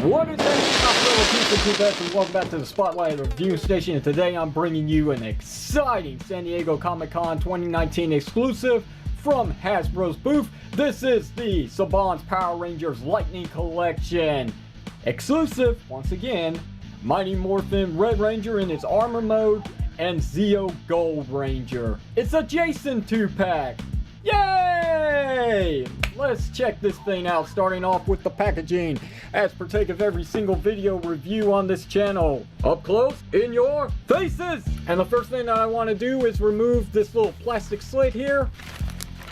What is that, fellow people? Welcome back to the Spotlight Review Station, and today I'm bringing you an exciting San Diego Comic-Con 2019 exclusive from Hasbro's booth. This is the Saban's Power Rangers Lightning Collection. Exclusive, once again, Mighty Morphin Red Ranger in its armor mode, and ZEO Gold Ranger. It's a Jason 2-pack. Yay! Let's check this thing out, starting off with the packaging, as partake of every single video review on this channel. Up close, in your faces! And the first thing that I want to do is remove this little plastic slit here.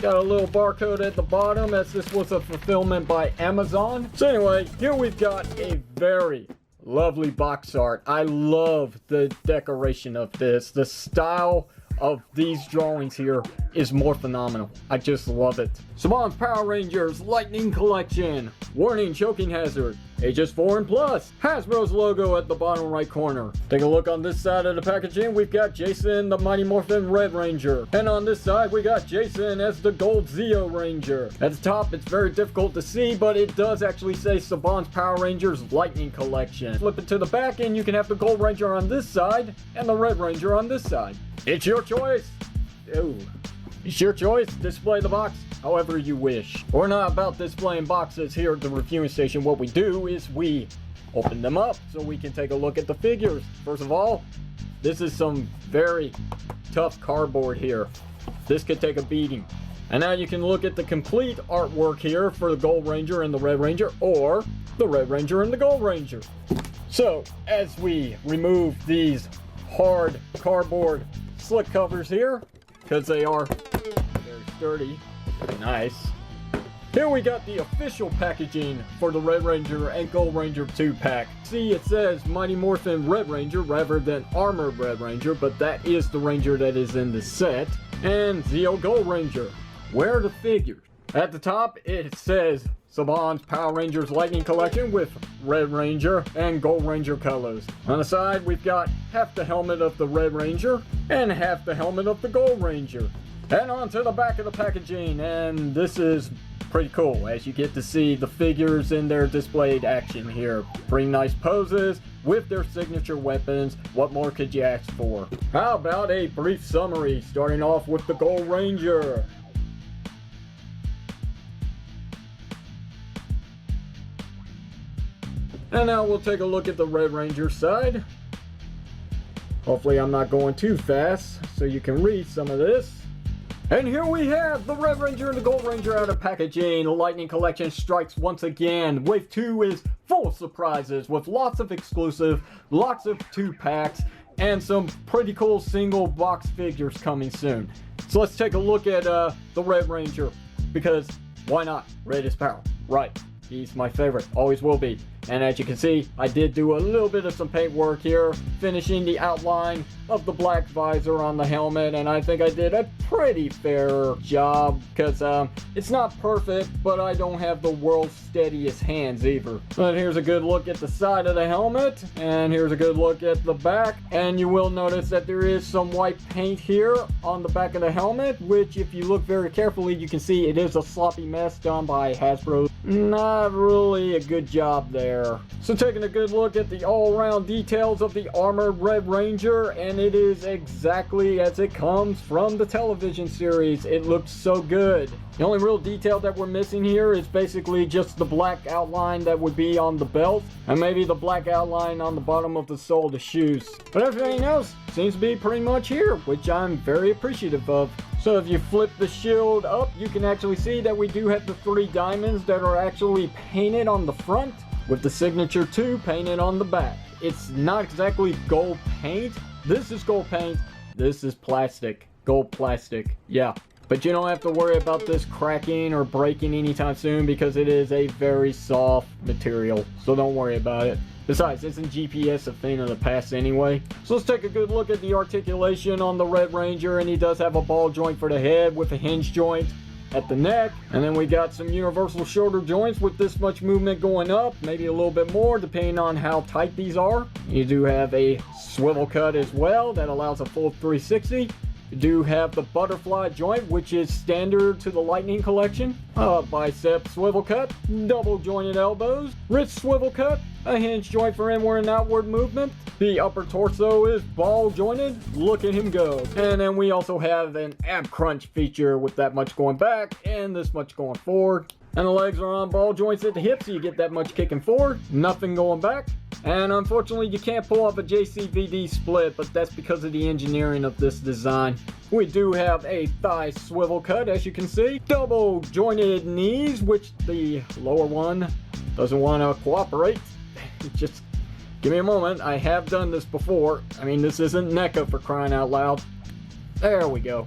Got a little barcode at the bottom, as this was a fulfillment by Amazon. So anyway, here we've got a very lovely box art. I love the decoration of this. The style of these drawings here is more phenomenal. I just love it. Saban's Power Rangers Lightning Collection. Warning, choking hazard. Ages 4 and plus. Hasbro's logo at the bottom right corner. Take a look on this side of the packaging. We've got Jason, the Mighty Morphin Red Ranger. And on this side, we got Jason as the Gold ZEO Ranger. At the top, it's very difficult to see, but it does actually say Saban's Power Rangers Lightning Collection. Flip it to the back, and you can have the Gold Ranger on this side and the Red Ranger on this side. It's your choice. Ooh. It's your choice. Display the box however you wish. We're not about displaying boxes here at the reviewing station. What we do is we open them up so we can take a look at the figures. First of all, this is some very tough cardboard here. This could take a beating. And now you can look at the complete artwork here for the Gold Ranger and the Red Ranger, or the Red Ranger and the Gold Ranger. So as we remove these hard cardboard slip covers here, because they are very sturdy, very nice. Here we got the official packaging for the Red Ranger and Gold Ranger 2-pack. See, it says Mighty Morphin Red Ranger rather than Armored Red Ranger, but that is the Ranger that is in the set. And ZEO Gold Ranger. Where are the figures? At the top, it says Saban's Power Rangers Lightning Collection with Red Ranger and Gold Ranger colors. On the side, we've got half the helmet of the Red Ranger and half the helmet of the Gold Ranger. And on to the back of the packaging, and this is pretty cool as you get to see the figures in their displayed action here. Pretty nice poses with their signature weapons. What more could you ask for? How about a brief summary, starting off with the Gold Ranger. And now we'll take a look at the Red Ranger side. Hopefully I'm not going too fast so you can read some of this. And here we have the Red Ranger and the Gold Ranger out of packaging. The Lightning Collection strikes once again. Wave 2 is full of surprises with lots of exclusive, lots of 2-packs, and some pretty cool single box figures coming soon. So let's take a look at the Red Ranger, because why not? Red is power. Right. He's my favorite. Always will be. And as you can see, I did do a little bit of some paint work here, finishing the outline of the black visor on the helmet, and I think I did a pretty fair job, because it's not perfect, but I don't have the world's steadiest hands either. But here's a good look at the side of the helmet, and here's a good look at the back, and you will notice that there is some white paint here on the back of the helmet, which if you look very carefully, you can see it is a sloppy mess done by Hasbro. Not really a good job there. So taking a good look at the all-around details of the Armored Red Ranger, and it is exactly as it comes from the television series. It looks so good. The only real detail that we're missing here is basically just the black outline that would be on the belt, and maybe the black outline on the bottom of the sole of the shoes. But everything else seems to be pretty much here, which I'm very appreciative of. So if you flip the shield up, you can actually see that we do have the 3 diamonds that are actually painted on the front, with the signature 2 painted on the back. It's not exactly gold paint. This is gold paint. This is plastic. Gold plastic. Yeah. But you don't have to worry about this cracking or breaking anytime soon, because it is a very soft material. So don't worry about it. Besides, isn't GPS a thing of the past anyway? So let's take a good look at the articulation on the Red Ranger, and he does have a ball joint for the head with a hinge joint at the neck, and then we got some universal shoulder joints with this much movement going up, maybe a little bit more depending on how tight these are. You do have a swivel cut as well that allows a full 360. You do have the butterfly joint, which is standard to the Lightning collection. A bicep swivel cut, double jointed elbows, wrist swivel cut, a hinge joint for inward and outward movement. The upper torso is ball jointed. Look at him go. And then we also have an ab crunch feature with that much going back and this much going forward. And the legs are on ball joints at the hips, so you get that much kicking forward, nothing going back. And unfortunately, you can't pull off a JCVD split, but that's because of the engineering of this design. We do have a thigh swivel cut, as you can see. Double jointed knees, which the lower one doesn't want to cooperate. Just give me a moment. I have done this before. I mean, this isn't NECA for crying out loud. There we go.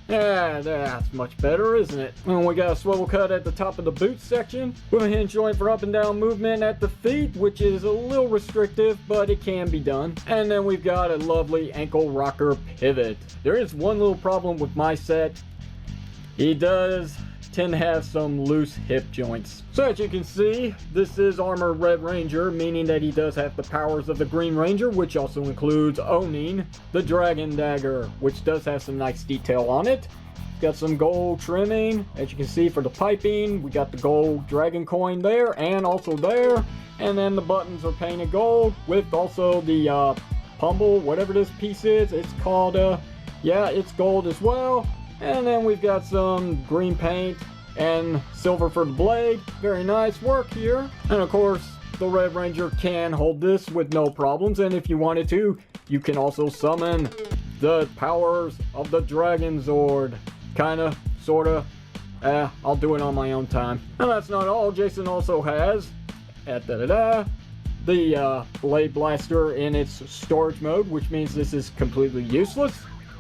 Yeah, that's much better, isn't it? And we got a swivel cut at the top of the boot section with a hinge joint for up and down movement at the feet, which is a little restrictive, but it can be done. And then we've got a lovely ankle rocker pivot. There is one little problem with my set. He does tend to have some loose hip joints. So as you can see, this is Armored Red Ranger, meaning that he does have the powers of the Green Ranger, which also includes owning the Dragon Dagger, which does have some nice detail on it. Got some gold trimming, as you can see, for the piping. We got the gold dragon coin there and also there. And then the buttons are painted gold with also the pummel, whatever this piece is. It's called, yeah, it's gold as well. And then we've got some green paint and silver for the blade. Very nice work here. And of course, the Red Ranger can hold this with no problems. And if you wanted to, you can also summon the powers of the Dragon Zord. Kinda, sorta. I'll do it on my own time. And that's not all. Jason also has the Blade Blaster in its storage mode, which means this is completely useless.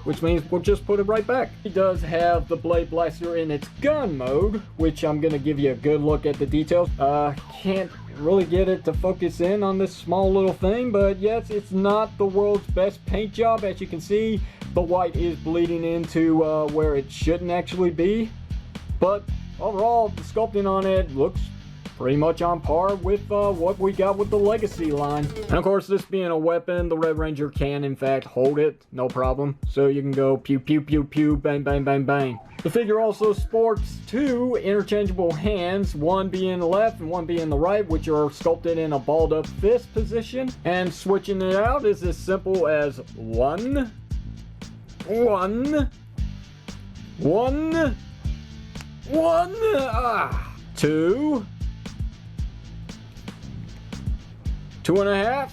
Which means we'll just put it right back. He does have the Blade Blaster in its gun mode, which I'm going to give you a good look at the details. Can't really get it to focus in on this small little thing, but yes, it's not the world's best paint job. As you can see, the white is bleeding into where it shouldn't actually be. But overall, the sculpting on it looks pretty much on par with what we got with the Legacy line. And of course, this being a weapon, the Red Ranger can in fact hold it, no problem. So you can go pew pew pew pew, bang bang bang bang. The figure also sports two interchangeable hands, one being the left and one being the right, which are sculpted in a balled up fist position. And switching it out is as simple as one, two, 2.5,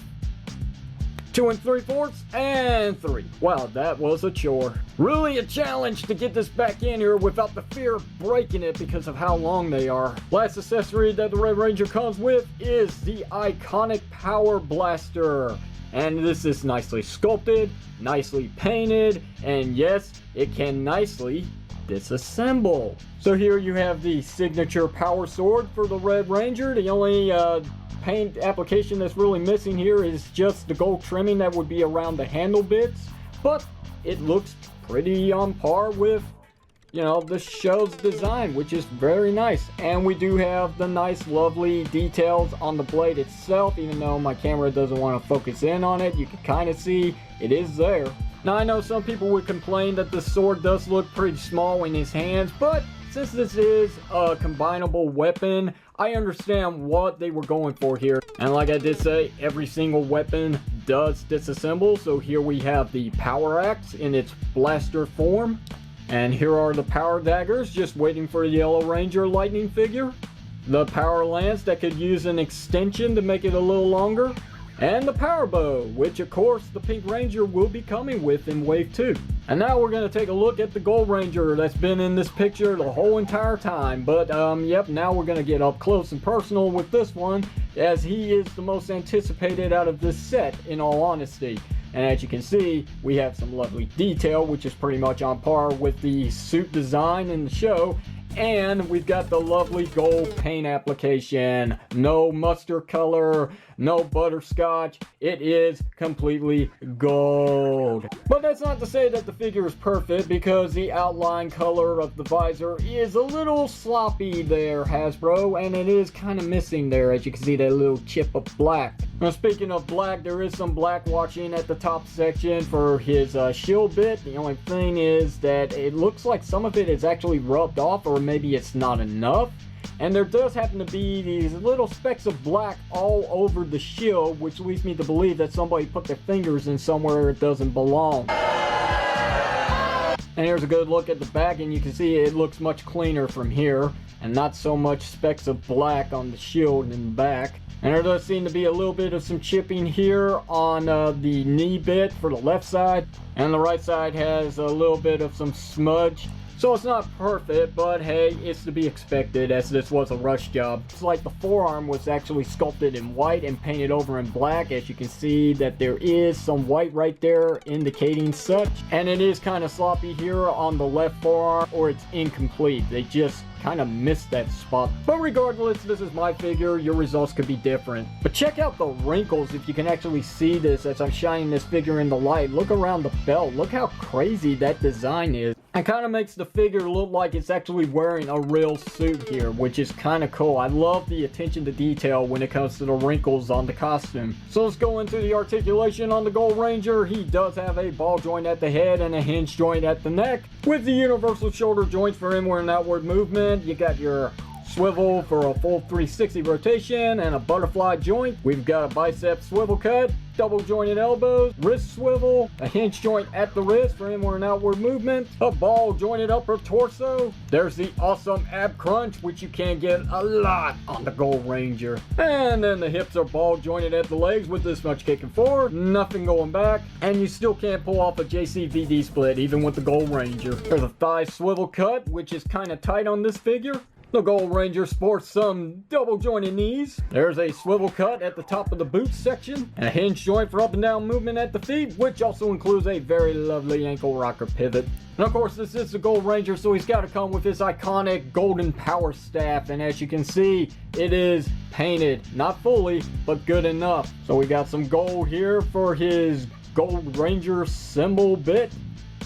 2 3/4, and 3. Wow, that was a chore. Really a challenge to get this back in here without the fear of breaking it because of how long they are. Last accessory that the Red Ranger comes with is the iconic Power Blaster. And this is nicely sculpted, nicely painted, and yes, it can nicely disassemble. So here you have the signature power sword for the Red Ranger. The only paint application that's really missing here is just the gold trimming that would be around the handle bits, but it looks pretty on par with, you know, the show's design, which is very nice. And we do have the nice lovely details on the blade itself. Even though my camera doesn't want to focus in on it, you can kind of see it is there. Now I know some people would complain that the sword does look pretty small in his hands, but since this is a combinable weapon, I understand what they were going for here. And like I did say, every single weapon does disassemble. So here we have the Power Axe in its blaster form. And here are the Power Daggers, just waiting for a Yellow Ranger Lightning figure. The Power Lance that could use an extension to make it a little longer. And the Power Bow, which of course the Pink Ranger will be coming with in Wave 2. And now we're going to take a look at the Gold Ranger that's been in this picture the whole entire time. But yep, now we're going to get up close and personal with this one, as he is the most anticipated out of this set, in all honesty. And as you can see, we have some lovely detail, which is pretty much on par with the suit design in the show. And we've got the lovely gold paint application. No mustard color, no butterscotch. It is completely gold. But that's not to say that the figure is perfect, because the outline color of the visor is a little sloppy there, Hasbro, and it is kind of missing there. As you can see, that little chip of black. Now, speaking of black, there is some black watching at the top section for his shield bit. The only thing is that it looks like some of it is actually rubbed off, or maybe it's not enough. And there does happen to be these little specks of black all over the shield, which leads me to believe that somebody put their fingers in somewhere it doesn't belong. And here's a good look at the back, and you can see it looks much cleaner from here, and not so much specks of black on the shield in the back. And there does seem to be a little bit of some chipping here on the knee bit for the left side, and the right side has a little bit of some smudge. So it's not perfect, but hey, it's to be expected as this was a rush job. It's like the forearm was actually sculpted in white and painted over in black. As you can see that there is some white right there indicating such. And it is kind of sloppy here on the left forearm, or it's incomplete. They just kind of missed that spot. But regardless, this is my figure. Your results could be different. But check out the wrinkles if you can actually see this as I'm shining this figure in the light. Look around the belt. Look how crazy that design is. It kind of makes the figure look like it's actually wearing a real suit here, which is kind of cool. I love the attention to detail when it comes to the wrinkles on the costume. So let's go into the articulation on the Gold Ranger. He does have a ball joint at the head and a hinge joint at the neck, with the universal shoulder joints for inward and outward movement. You got your swivel for a full 360 rotation and a butterfly joint. We've got a bicep swivel cut, double jointed elbows, wrist swivel, a hinge joint at the wrist for inward and outward movement, a ball jointed upper torso. There's the awesome ab crunch, which you can get a lot on the Gold Ranger. And then the hips are ball jointed at the legs with this much kicking forward, nothing going back, and you still can't pull off a JCVD split even with the Gold Ranger. There's a thigh swivel cut, which is kind of tight on this figure. The Gold Ranger sports some double jointed knees. There's a swivel cut at the top of the boot section, and a hinge joint for up and down movement at the feet, which also includes a very lovely ankle rocker pivot. And of course, this is the Gold Ranger, so he's got to come with his iconic golden power staff, and as you can see, it is painted. Not fully, but good enough. So we got some gold here for his Gold Ranger symbol bit,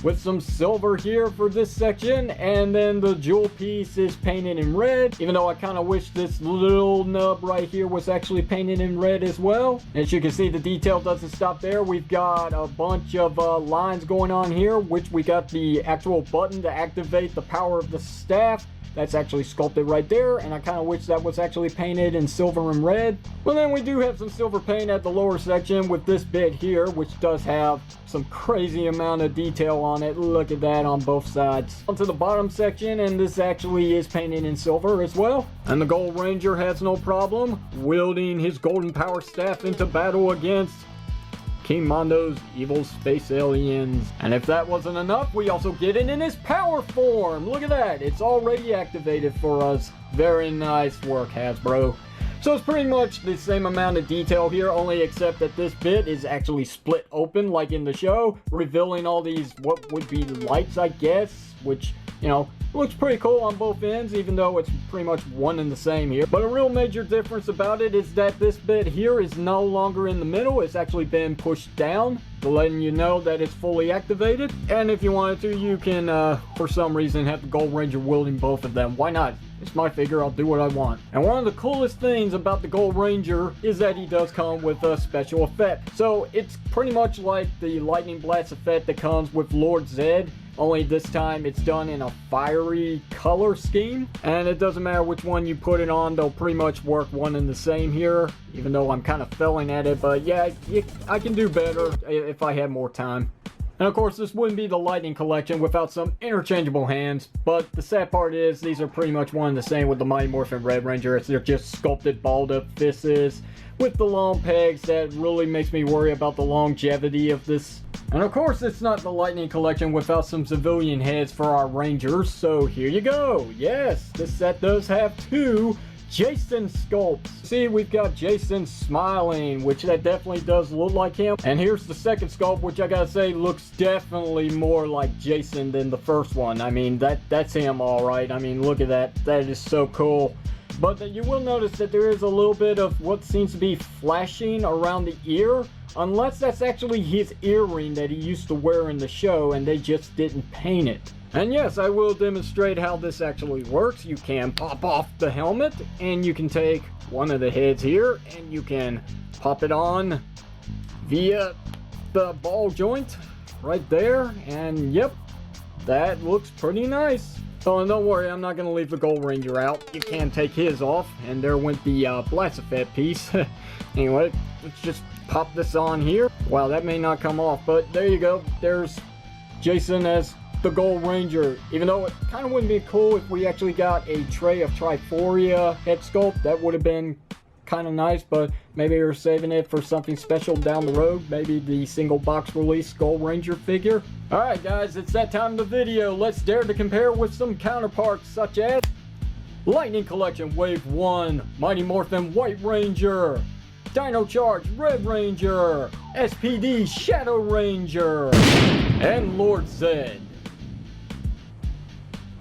with some silver here for this section, and then the jewel piece is painted in red, even though I kind of wish this little nub right here was actually painted in red as well. As you can see, the detail doesn't stop there. We've got a bunch of lines going on here, which we got the actual button to activate the power of the staff. That's actually sculpted right there, and I kind of wish that was actually painted in silver and red. But then we do have some silver paint at the lower section with this bit here, which does have some crazy amount of detail on it. Look at that on both sides. Onto the bottom section, and this actually is painted in silver as well. And the Gold Ranger has no problem wielding his golden power staff into battle against King Mondo's evil space aliens. And if that wasn't enough, we also get it in his power form. Look at that. It's already activated for us. Very nice work, Hasbro. So it's pretty much the same amount of detail here, only except that this bit is actually split open like in the show, revealing all these what would be lights, I guess, which, you know, looks pretty cool on both ends, even though it's pretty much one and the same here. But a real major difference about it is that this bit here is no longer in the middle. It's actually been pushed down, to letting you know that it's fully activated. And if you wanted to, you can, for some reason, have the Gold Ranger wielding both of them. Why not? It's my figure, I'll do what I want. And one of the coolest things about the Gold Ranger is that he does come with a special effect. So it's pretty much like the lightning blast effect that comes with Lord Zed, only this time it's done in a fiery color scheme. And it doesn't matter which one you put it on, they'll pretty much work one and the same here, even though I'm kind of failing at it. But yeah, I can do better if I had more time. And of course, this wouldn't be the Lightning Collection without some interchangeable hands, but the sad part is these are pretty much one and the same with the Mighty Morphin Red Ranger. They're just sculpted balled up fists with the long pegs that really makes me worry about the longevity of this. And of course, it's not the Lightning Collection without some civilian heads for our Rangers, so here you go. Yes, this set does have two Jason sculpts. See, we've got Jason smiling, which that definitely does look like him. And here's the second sculpt, which I gotta say looks definitely more like Jason than the first one. I mean, that's him all right. I mean, look at that. That is so cool. But you will notice that there is a little bit of what seems to be flashing around the ear, unless that's actually his earring that he used to wear in the show and they just didn't paint it. And yes, I will demonstrate how this actually works. You can pop off the helmet and you can take one of the heads here and you can pop it on via the ball joint right there. And yep, that looks pretty nice. Oh, and don't worry, I'm not going to leave the Gold Ranger out. You can take his off, and there went the Blaspheth piece. Anyway, let's just pop this on here. Wow, that may not come off, but there you go. There's Jason as the Gold Ranger. Even though it kind of wouldn't be cool if we actually got a tray of Triforia head sculpt. That would have been kind of nice, but maybe we're saving it for something special down the road. Maybe the single box release Gold Ranger figure. Alright guys, it's that time of the video. Let's dare to compare with some counterparts such as Lightning Collection Wave 1, Mighty Morphin White Ranger, Dino Charge Red Ranger, SPD Shadow Ranger, and Lord Zed.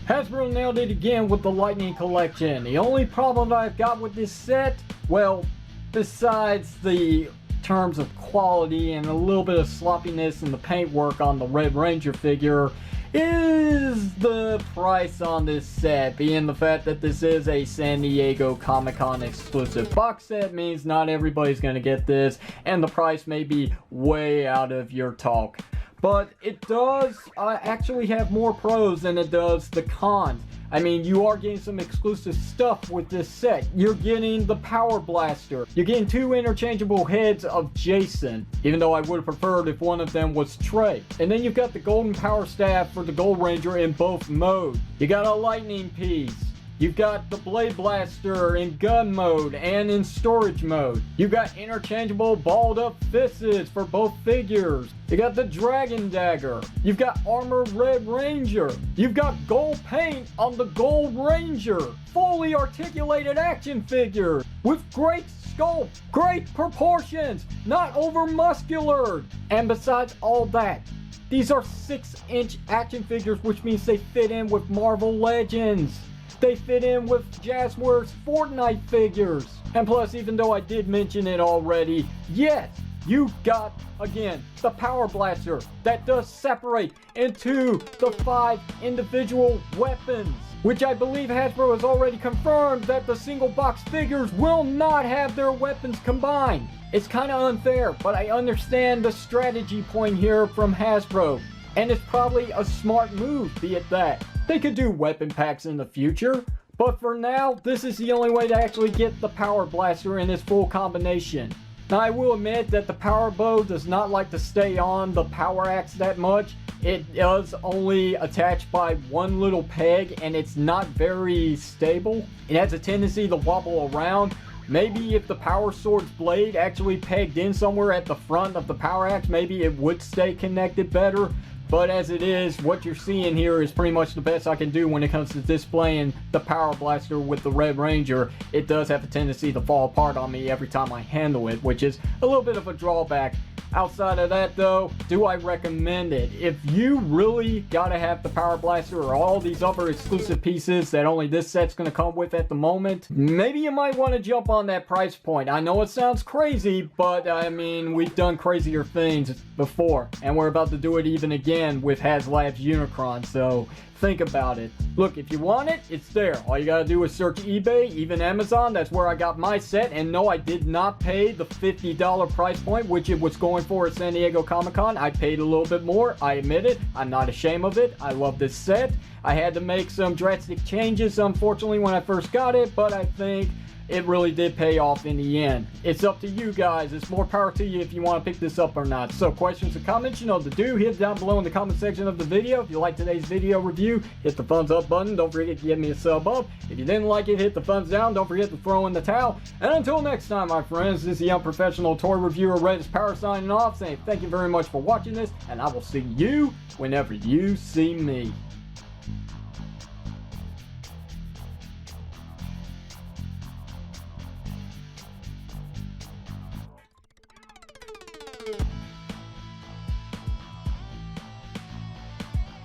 Hasbro nailed it again with the Lightning Collection. The only problem I've got with this set, well, besides the terms of quality and a little bit of sloppiness in the paintwork on the Red Ranger figure, is the price on this set. Being the fact that this is a San Diego Comic-Con exclusive box set means not everybody's going to get this, and the price may be way out of your talk. But it does actually have more pros than it does the cons. I mean, you are getting some exclusive stuff with this set. You're getting the Power Blaster. You're getting 2 interchangeable heads of Jason, even though I would have preferred if one of them was Trey. And then you've got the Golden Power Staff for the Gold Ranger in both modes. You got a lightning piece. You've got the Blade Blaster in gun mode and in storage mode. You've got interchangeable balled up fists for both figures. You got the Dragon Dagger. You've got Armor Red Ranger. You've got gold paint on the Gold Ranger. Fully articulated action figure with great sculpt, great proportions, not over muscular. And besides all that, these are 6-inch action figures, which means they fit in with Marvel Legends. They fit in with Jazzwares Fortnite figures. And plus, even though I did mention it already, yes, you've got, again, the Power Blaster that does separate into the 5 individual weapons, which I believe Hasbro has already confirmed that the single box figures will not have their weapons combined. It's kind of unfair, but I understand the strategy point here from Hasbro. And it's probably a smart move, be it that. They could do weapon packs in the future, but for now, this is the only way to actually get the Power Blaster in its full combination. Now, I will admit that the Power Bow does not like to stay on the Power Axe that much. It does only attach by one little peg, and it's not very stable. It has a tendency to wobble around. Maybe if the Power Sword's blade actually pegged in somewhere at the front of the Power Axe, maybe it would stay connected better. But as it is, what you're seeing here is pretty much the best I can do when it comes to displaying the Power Blaster with the Red Ranger. It does have a tendency to fall apart on me every time I handle it, which is a little bit of a drawback. Outside of that though, do I recommend it? If you really gotta have the Power Blaster or all these other exclusive pieces that only this set's gonna come with at the moment, maybe you might want to jump on that price point. I know it sounds crazy, but I mean, we've done crazier things before, and we're about to do it even again with HasLab's Unicron, so think about it. Look, if you want it, it's there. All you gotta do is search eBay, even Amazon. That's where I got my set. And no, I did not pay the $50 price point, which it was going for at San Diego Comic-Con. I paid a little bit more. I admit it. I'm not ashamed of it. I love this set. I had to make some drastic changes, unfortunately, when I first got it, but I think it really did pay off in the end. It's up to you guys. It's more power to you if you want to pick this up or not. So questions or comments, you know what to do. Hit down below in the comment section of the video. If you like today's video review, hit the thumbs up button. Don't forget to give me a sub up. If you didn't like it, hit the thumbs down. Don't forget to throw in the towel. And until next time, my friends, this is the unprofessional toy reviewer Red's Power signing off, saying thank you very much for watching this, and I will see you whenever you see me.